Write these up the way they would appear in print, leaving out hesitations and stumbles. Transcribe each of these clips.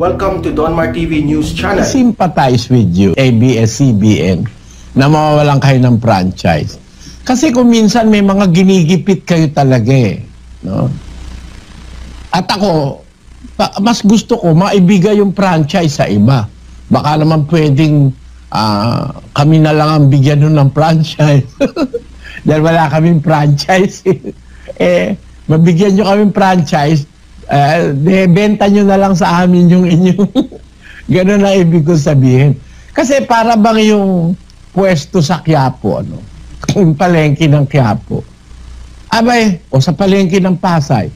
Welcome to Donmar TV News Channel. Sympathize with you, ABS-CBN, na mawawalan kayo ng franchise. Kasi kung minsan may mga ginigipit kayo talaga eh. No? At ako, mas gusto ko maibigay yung franchise sa iba. Baka naman pwedeng kami na lang ang bigyan nun ng franchise. Dahil wala kaming franchise. Mabigyan nyo kaming franchise, benta nyo na lang sa amin yung inyong. Ganun na ibig ko sabihin. Kasi para bang yung pwesto sa Quiapo, ano? Yung palengke ng Quiapo. Abay, o sa palengke ng Pasay.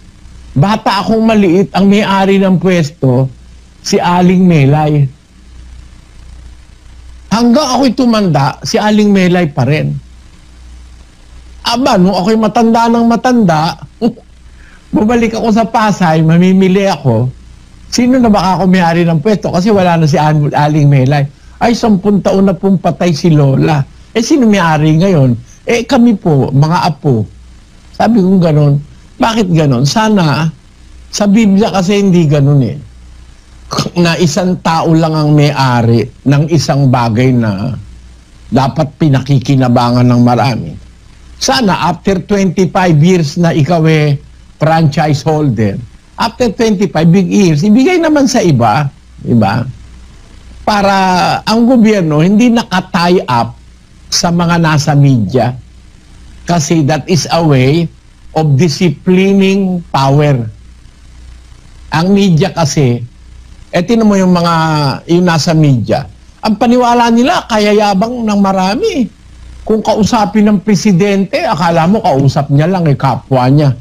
Bata akong maliit, ang may-ari ng pwesto, si Aling Melay. Hanggang ako'y tumanda, si Aling Melay pa rin. Aba, nung ako'y matanda ng matanda, bumalik ako sa Pasay, mamimili ako, sino na baka ako may-ari ng pwesto? Kasi wala na si Aling Melay. Ay, 10 taon na pong patay si Lola. Sino may-ari ngayon? Kami po, mga apo. Sabi kong ganon. Bakit ganon? Sana, sa Biblia kasi hindi ganon eh. Na isang tao lang ang may-ari ng isang bagay na dapat pinakikinabangan ng marami. Sana after 25 years na ikaw franchise holder, after 25 big years, ibigay naman sa iba, diba? Para ang gobyerno hindi naka-tie up sa mga nasa media. Kasi that is a way of disciplining power. Ang media kasi, tinan mo yung nasa media, ang paniwala nila, kaya yabang ng marami. Kung kausapin ng presidente, akala mo kausap niya lang, kapwa niya.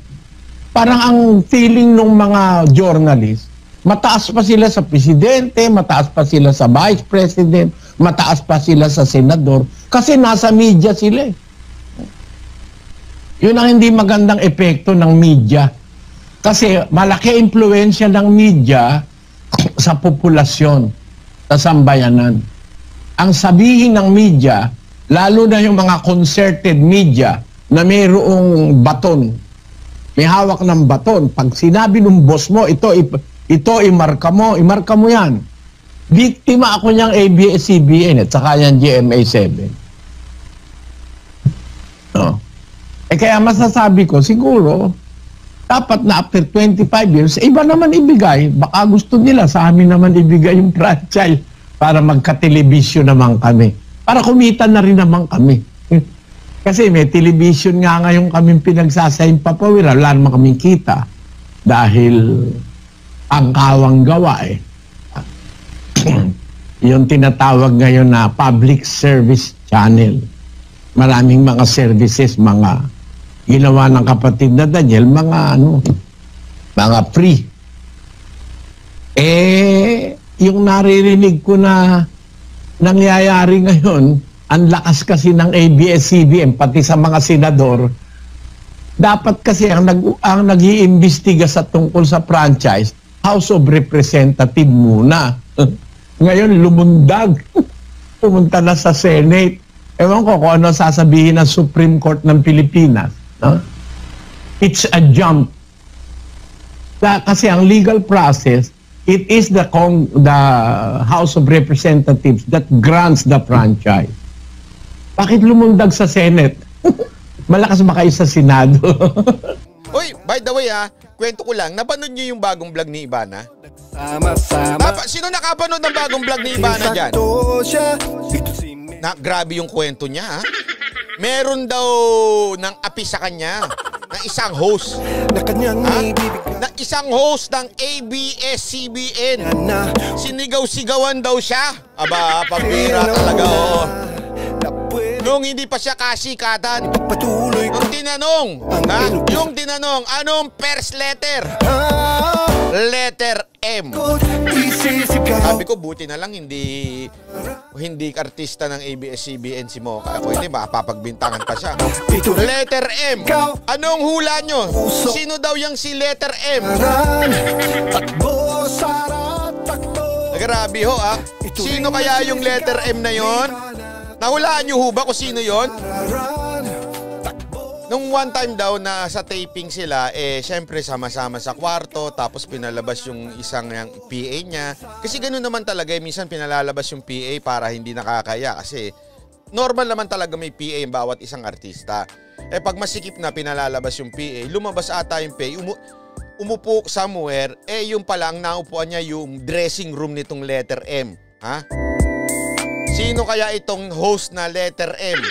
Parang ang feeling ng mga journalist, mataas pa sila sa presidente, mataas pa sila sa vice president, mataas pa sila sa senador, kasi nasa media sila eh. Yun ang hindi magandang epekto ng media. Kasi malaki impluensya ng media sa populasyon, sa sambayanan. Ang sabihin ng media, lalo na yung mga concerted media na mayroong baton, may hawak ng baton. Pag sinabi ng boss mo, ito imarka mo yan. Biktima ako niyang ABS-CBN at saka yan GMA7. No. Kaya masasabi ko, siguro, dapat na after 25 years, iba naman ibigay. Baka gusto nila sa amin naman ibigay yung franchise para magka-television naman kami. Para kumita na rin naman kami. Kasi may television nga ngayon kaming pinagsasayin papawira, wala naman kaming kita. Dahil ang kawang gawa yung tinatawag ngayon na public service channel. Maraming mga services, mga ginawa ng kapatid na Daniel, mga free. Yung naririnig ko na nangyayari ngayon, ang lakas kasi ng ABS-CBN, pati sa mga senador, dapat kasi ang nag-iimbestiga sa tungkol sa franchise, House of Representatives muna. Ngayon, lumundag. Pumunta na sa Senate. Ewan ko kung ano sasabihin ng Supreme Court ng Pilipinas. No? It's a jump. Kasi ang legal process, it is the House of Representatives that grants the franchise. Bakit lumundag sa Senate? Malakas ba kayo sa Senado? Uy, by the way kwento ko lang, napanood niyo yung bagong vlog ni Ivana? Sino nakapanood ng bagong vlog ni Ivana dyan? Grabe yung kwento niya Meron daw ng api sa kanya ng isang host. Ng isang host ng ABS-CBN. Sinigaw-sigawan daw siya. Aba, pambira talaga Nung hindi pa siya kasikatan. Yung tinanong, anong first letter? Letter M. Sabi ko, buti na lang hindi artista ng ABS-CBN si Mocha. Ako hindi, mapapagbintangan pa siya. Letter M. Anong hula nyo? Sino daw yung si letter M? Grabe ho Sino kaya yung letter M na yon? Nahulaan nyo ho ba kung sino yon? Nung one time daw na sa taping sila, syempre sama-sama sa kwarto, tapos pinalabas yung isang yung PA niya. Kasi ganoon naman talaga, minsan pinalalabas yung PA para hindi nakakaya. Kasi normal naman talaga may PA yung bawat isang artista. Pag masikip na pinalalabas yung PA, lumabas ata yung PA, umupo somewhere, yung pala ang naupuan niya yung dressing room nitong letter M. Ha? Sino kaya itong host na letter M?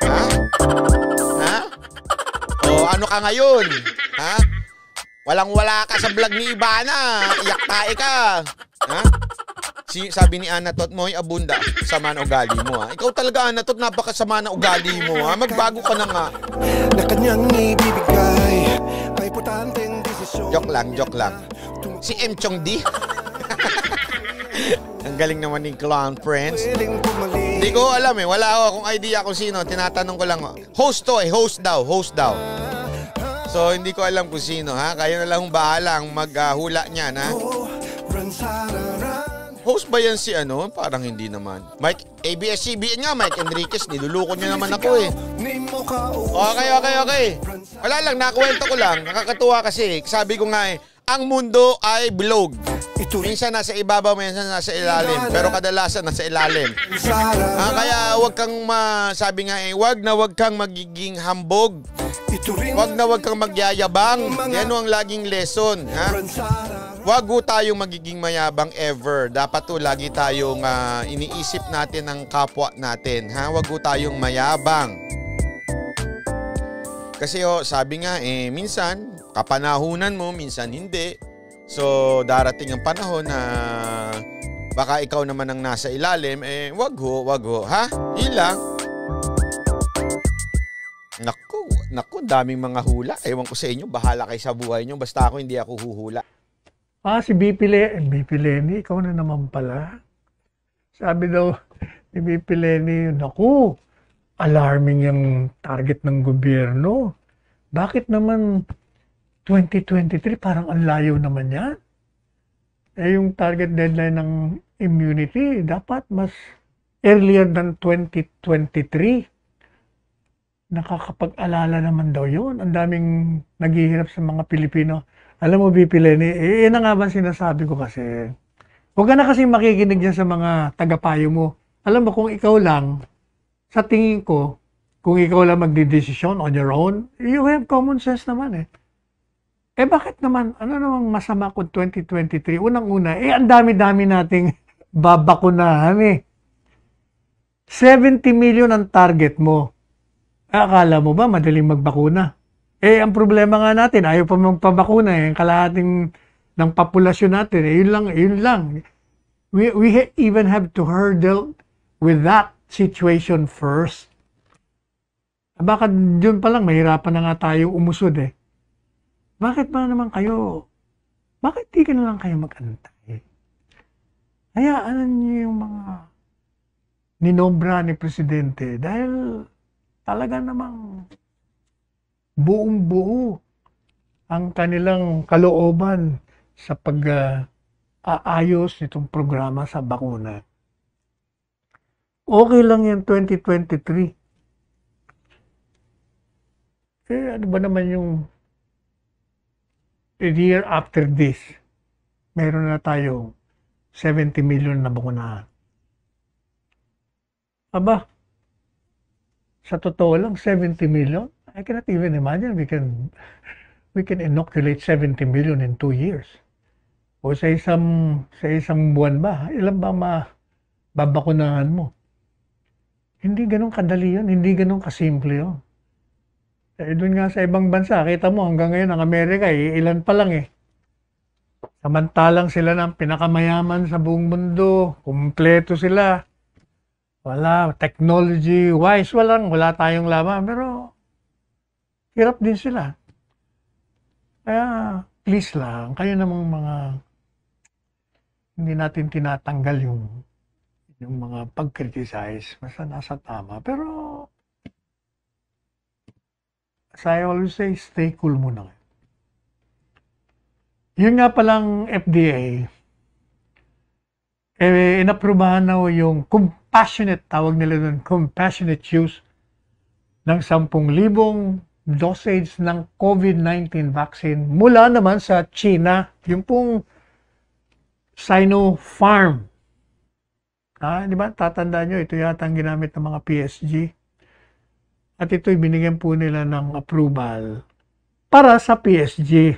Ha? Ha? O ano ka ngayon? Ha? Walang-wala ka sa vlog ni Ivana. Iyak tae ka. Ha? Sabi ni Anatot, Moy Abunda, sama na ugali mo ha. Ikaw talaga Anatot, napakasama na ugali mo ha. Magbago ka na nga. Na kanyang ibibigay ay putanteng desisyon. Joke lang. Si M. Chong D. Ang galing naman ng clown friends. Hindi ko alam wala ako kung idea kung sino. Tinatanong ko lang. Host to host daw. So hindi ko alam kung sino ha. Kayo na lang bahalang maghula niyan ha. Host ba yan si ano? Parang hindi naman. Mike, ABS-CBN nga, Mike Enriquez. Niluluko niyo naman ako Okay. Wala lang, nakuwento ko lang. Nakakatuwa kasi. Sabi ko nga ang mundo ay bilog. Minsan nasa ibabaw, minsan nasa ilalim. Pero kadalasan nasa ilalim. Kaya wag kang sabi nga wag kang magiging hambog. Wag kang magyayabang. Yan ang laging lesson. Ha? Wag tayong magiging mayabang ever. Dapat lagi tayong iniisip natin ang kapwa natin. Ha? Wag tayong mayabang. Kasi sabi nga minsan kapanahunan mo, minsan hindi. So darating ang panahon na baka ikaw naman ang nasa ilalim, wag ho, ha? Ilang. Naku, daming mga hula. Ewan ko sa inyo, bahala kayo sa buhay nyo. Basta ako, hindi ako huhula. Si BP Lenny, ikaw na naman pala. Sabi daw ni BP Lenny, naku, alarming yung target ng gobyerno. Bakit naman 2023, parang ang layo naman yan. Yung target deadline ng immunity, dapat mas earlier than 2023. Nakakapag-alala naman daw yun. Ang daming naghihirap sa mga Pilipino. Alam mo, BP Lenny, yun na nga ba sinasabi ko kasi. Huwag ka na kasi makikinig dyan sa mga tagapayo mo. Alam mo, kung ikaw lang, sa tingin ko, kung ikaw lang magdidesisyon on your own, you have common sense naman bakit naman, ano namang masama kung 2023? Unang-una, ang dami-dami nating babakunahan 70 million ang target mo. Akala mo ba madaling magbakuna? Ang problema nga natin, ayaw pa magpabakuna ang kalahating ng populasyon natin. Yun lang. We even have to hurdle with that situation first. Baka dun pa lang, mahirapan na nga tayo umusod Bakit ba naman kayo? Bakit di ka na lang kayo mag-antay? Hayaan niyo yung mga ninombra ni Presidente dahil talaga namang buong-buo ang kanilang kalooban sa pag-aayos nitong programa sa bakuna. Okay lang yan 2023. Ano ba naman yung a year after this, meron na tayo 70 million na bakunahan. Aba, sa totoo lang, 70 million? I cannot even imagine we can inoculate 70 million in 2 years. O sa isang buwan ba? Ilan ba babakunahan mo? Hindi ganun kadali yun. Hindi ganun kasimple yun. Doon nga sa ibang bansa, kita mo hanggang ngayon ang Amerika, ilan pa lang Samantalang sila ng pinakamayaman sa buong mundo, kumpleto sila. Wala, technology-wise, wala tayong laban, pero hirap din sila. Kaya, please lang, kayo namang mga, hindi natin tinatanggal yung mga pag-criticize, basta nasa tama. Pero, as I always say, stay cool muna. Yun nga palang FDA, inaprubahan na yung compassionate, tawag nila doon, compassionate use ng 10,000 dosage ng COVID-19 vaccine mula naman sa China, yung pong Sinopharm. Di ba? Tatandaan nyo, ito yata ang ginamit ng mga PSG. At ito'y binigyan po nila ng approval para sa PSG.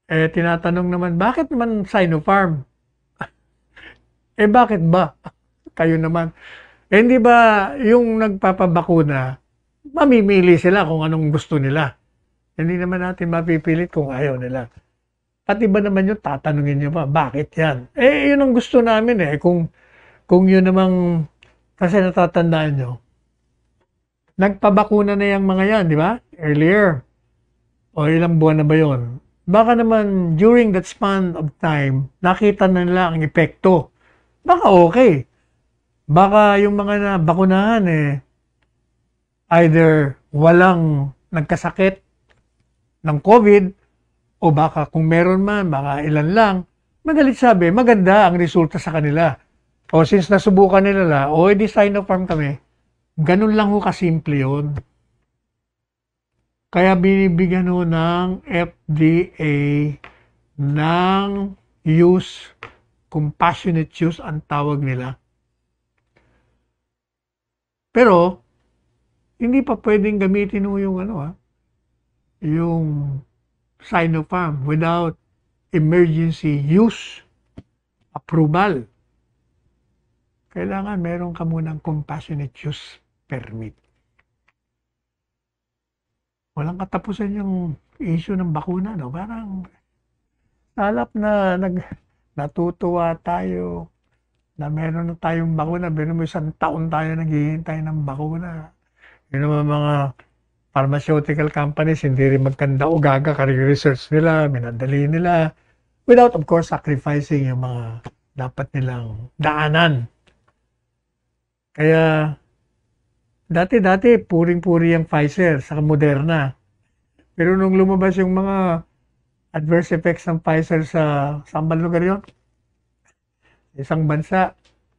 Tinatanong naman, bakit naman Sinopharm? Bakit ba? Kayo naman. Hindi ba yung nagpapabakuna, mamimili sila kung anong gusto nila. Hindi naman natin mapipilit kung ayaw nila. Pati ba naman yung tatanungin nyo pa, bakit yan? Yun ang gusto namin Kung yun namang, kasi natatandaan nyo, nagpabakuna na yung mga yan, di ba? Earlier. O ilang buwan na ba yun? Baka naman, during that span of time, nakita na nila ang epekto. Baka okay. Baka yung mga nabakunahan either walang nagkasakit ng COVID o baka kung meron man, baka ilan lang. Madalit sabi, maganda ang resulta sa kanila. O since nasubukan nila, edi Sinopharm kami. Ganun lang ho kasimple yun. Kaya binibigyan ho ng FDA ng compassionate use ang tawag nila. Pero, hindi pa pwedeng gamitin mo yung yung Sinopharm without emergency use approval. Kailangan meron ka munang compassionate use permit. Walang katapusan yung issue ng bakuna, no? Parang salap na natutuwa tayo na meron na tayong bakuna. Pero may isang taon tayo naghihintay ng bakuna. Yun naman mga pharmaceutical companies, hindi rin magkanda o gaga, research nila, minadali nila, without of course sacrificing yung mga dapat nilang daanan. Kaya, dati puring-puri ang Pfizer sa Moderna. Pero nung lumabas yung mga adverse effects ng Pfizer saan ba lugar yun? Isang bansa.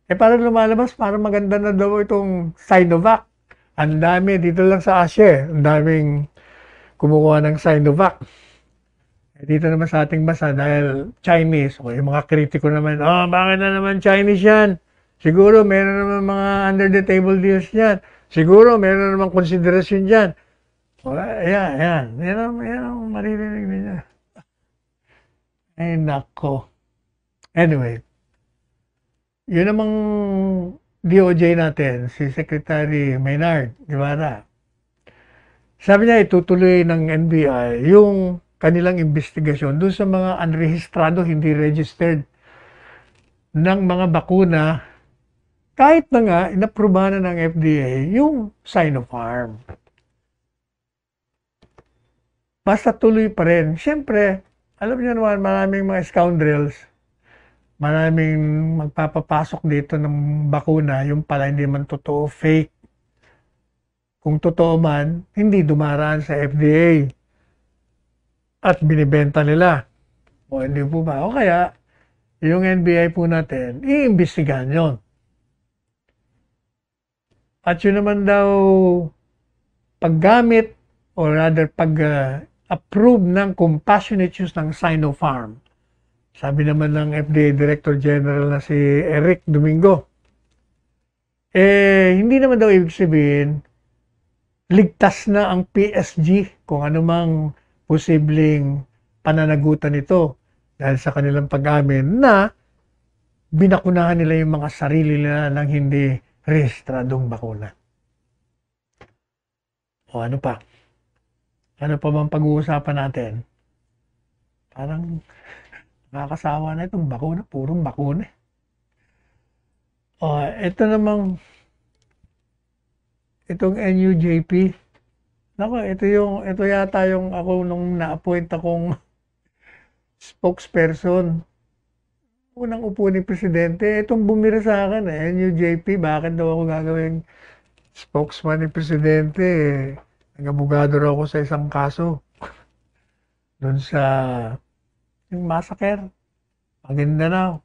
Parang lumalabas, parang maganda na daw itong Sinovac. Ang dami, dito lang sa Asia, ang daming kumukuha ng Sinovac. Dito naman sa ating bansa, dahil Chinese, o yung mga kritiko naman, bakit na naman Chinese yan? Siguro meron naman mga under the table deals yan. Siguro meron naman konsiderasyon dyan. Yan. Yan ang maririnig niya. Ay, nako. Anyway, yun namang DOJ natin, si Secretary Maynard Guevara. Sabi niya, itutuloy ng NBI yung kanilang investigasyon doon sa mga unrehistrado, hindi registered ng mga bakuna, kahit na nga, inaprubahan na ng FDA yung Sinopharm. Basta tuloy pa rin. Siyempre, alam niyo naman, maraming mga scoundrels, maraming magpapapasok dito ng bakuna, yung pala hindi man totoo, fake. Kung totoo man, hindi dumaraan sa FDA. At binibenta nila. O hindi po ba? O kaya, yung NBI po natin, iimbestigahan yun. At yun naman daw, paggamit, or rather, pag-approve ng compassionate use ng Sinopharm. Sabi naman ng FDA Director General na si Eric Domingo, hindi naman daw ibig sabihin, ligtas na ang PSG kung anumang posibleng pananagutan nito dahil sa kanilang pag-amin na binakunahan nila yung mga sarili nila ng hindi rehistradong bakuna. O ano pa? Ano pa bang pag-uusapan natin? Parang nakakasawa na itong bakuna. Purong bakuna. O, ito namang itong NUJP. Nako, ito yata yung ako nung na-appoint akong spokesperson. Unang upo ni Presidente, itong bumira sa akin NUJP, bakit daw ako gagawing spokesman ni Presidente? Nag-abogado raw ako sa isang kaso. Doon sa yung massacre, Maguindanao.